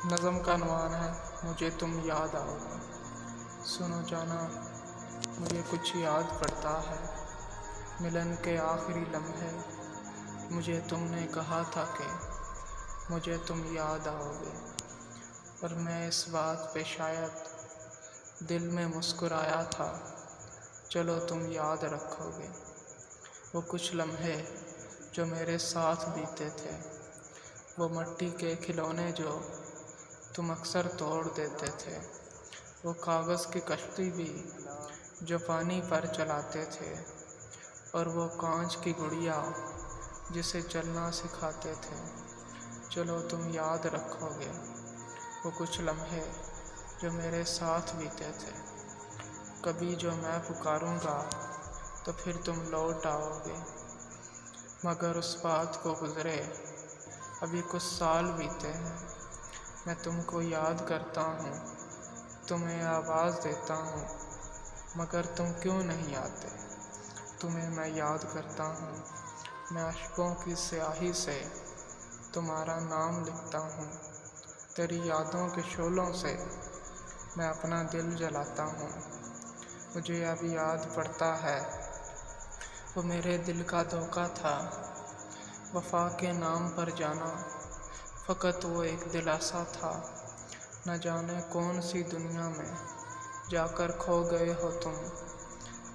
نظم کا عنوان ہے مجھے تم یاد آؤ گے۔ سنو جانا مجھے کچھ یاد پڑتا ہے، ملن کے آخری لمحے مجھے تم نے کہا تھا کہ مجھے تم یاد آؤ گے، اور میں اس بات پہ شاید دل میں مسکرایا تھا، چلو تم یاد رکھو گے۔ وہ کچھ لمحے جو میرے ساتھ بیتے تھے، وہ مٹی کے کھلونے جو تم اکثر توڑ دیتے تھے، وہ کاغذ کی کشتی بھی جو پانی پر چلاتے تھے، اور وہ کانچ کی گڑیا جسے چلنا سکھاتے تھے، چلو تم یاد رکھو گے۔ وہ کچھ لمحے جو میرے ساتھ بیتے تھے، کبھی جو میں پکاروں گا تو پھر تم لوٹ آؤ گے، مگر اس بات کو گزرے ابھی کچھ سال بیتے ہیں، میں تم کو یاد کرتا ہوں، تمہیں آواز دیتا ہوں، مگر تم کیوں نہیں آتے؟ تمہیں میں یاد کرتا ہوں، میں اشکوں کی سیاہی سے تمہارا نام لکھتا ہوں، تیری یادوں کے شعلوں سے میں اپنا دل جلاتا ہوں۔ مجھے اب یاد پڑتا ہے وہ میرے دل کا دھوکہ تھا، وفا کے نام پر جانا فقط وہ ایک دلاسا تھا، نہ جانے کون سی دنیا میں جا کر کھو گئے ہو تم،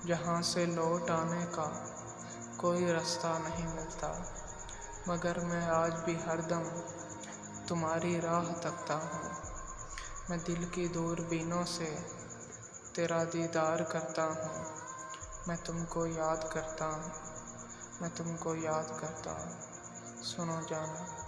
جہاں سے لوٹ آنے کا کوئی رستہ نہیں ملتا، مگر میں آج بھی ہر دم تمہاری راہ تکتا ہوں، میں دل کی دوربینوں سے تیرا دیدار کرتا ہوں، میں تم کو یاد کرتا ہوں، میں تم کو یاد کرتا ہوں۔ سنو جانا۔